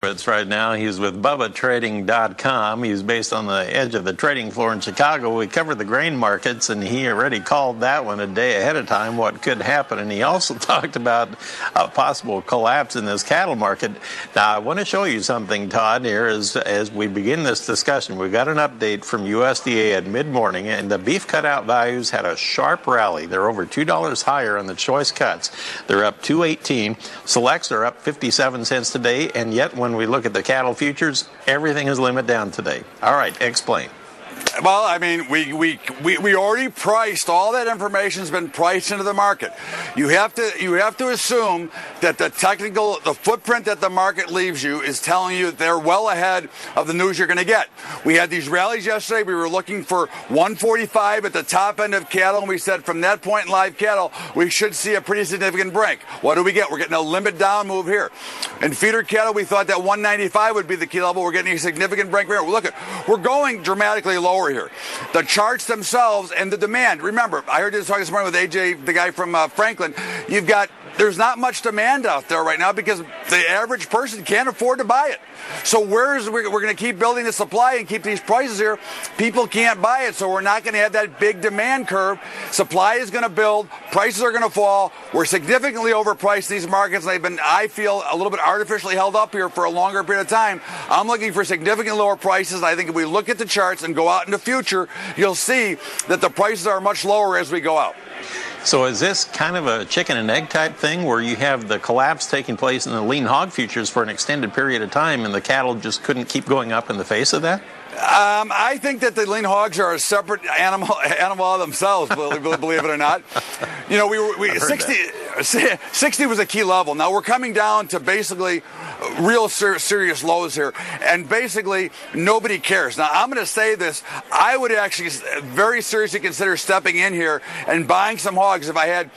Horwitz right now. He's with BubbaTrading.com. He's based on the edge of the trading floor in Chicago. We covered the grain markets, and he already called that one a day ahead of time, what could happen. And he also talked about a possible collapse in this cattle market. Now, I want to show you something, Todd, here as we begin this discussion. We got an update from USDA at mid-morning, and the beef cutout values had a sharp rally. They're over $2 higher on the choice cuts. They're up $2.18. Selects are up 57 cents today, and yet when we look at the cattle futures, everything is limit down today. All right, explain. Well, I mean, we already priced. All that information's been priced into the market. You have to assume that the footprint that the market leaves you is telling you that they're well ahead of the news you're going to get. We had these rallies yesterday. We were looking for 145 at the top end of cattle, and we said from that point in live cattle, we should see a pretty significant break. What do we get? We're getting a limit down move here. In feeder cattle, we thought that 195 would be the key level. We're getting a significant break here. Look, we're going dramatically lower here. The charts themselves and the demand. Remember, I heard you talking this morning with AJ, the guy from Franklin. There's not much demand out there right now because the average person can't afford to buy it. So we're going to keep building the supply and keep these prices here. People can't buy it, so we're not going to have that big demand curve. Supply is going to build. Prices are going to fall. We're significantly overpriced in these markets. They've been, I feel, a little bit artificially held up here for a longer period of time. I'm looking for significantly lower prices. I think if we look at the charts and go out in the future, you'll see that the prices are much lower as we go out. So is this kind of a chicken and egg type thing where you have the collapse taking place in the lean hog futures for an extended period of time and the cattle just couldn't keep going up in the face of that? I think that the lean hogs are a separate animal themselves, believe it or not. You know, 60 was a key level. Now we're coming down to basically real serious lows here, and basically nobody cares. Now I'm going to say this: I would actually very seriously consider stepping in here and buying some hogs if I had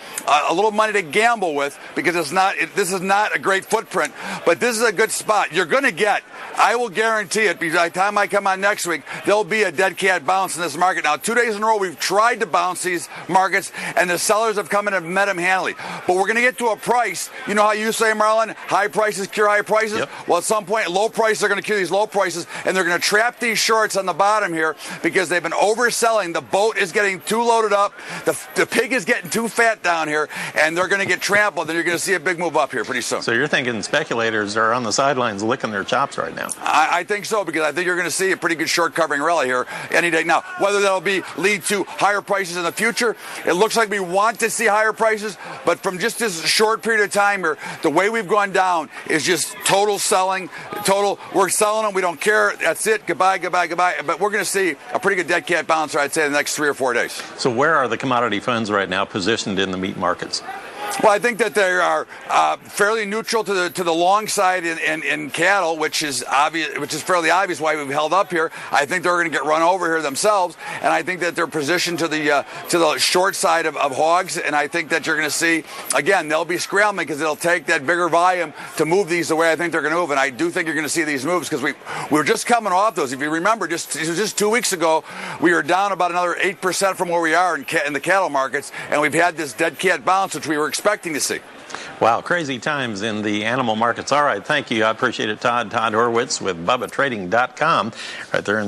a little money to gamble with, because this is not a great footprint, but this is a good spot. You're going to get, I will guarantee it, because by the time I come on next week, there'll be a dead cat bounce in this market. Now, 2 days in a row, we've tried to bounce these markets, and the sellers have come in and met them handily. But we're going to get to a price. You know how you say, Marlon, high prices cure high prices? Yep. Well, at some point, low prices are going to cure these low prices, and they're going to trap these shorts on the bottom here because they've been overselling. The boat is getting too loaded up. The pig is getting too fat down here, and they're going to get trampled, and you're going to see a big move up here pretty soon. So you're thinking speculators are on the sidelines licking their chops right now? I think so, because I think you're going to see a pretty good short covering rally here any day. Now, whether that'll lead to higher prices in the future, it looks like we want to see higher prices, but from just this short period of time here, the way we've gone down is just total selling, we're selling them, we don't care, that's it, goodbye. But we're going to see a pretty good dead cat bouncer, I'd say, in the next 3 or 4 days. So where are the commodity funds right now positioned in the meat markets? Well, I think that they are fairly neutral to the long side in cattle, which is obvious, which is fairly obvious why we've held up here. I think they're going to get run over here themselves, and I think that they're positioned to the short side of hogs, and I think that you're going to see, again, they'll be scrambling because it'll take that bigger volume to move these the way I think they're going to move, and I do think you're going to see these moves because we were just coming off those. If you remember, just 2 weeks ago, we were down about another 8% from where we are in the cattle markets, and we've had this dead cat bounce, which we were expecting to see. Wow, crazy times in the animal markets. All right, thank you. I appreciate it, Todd. Todd Horwitz with BubbaTrading.com right there in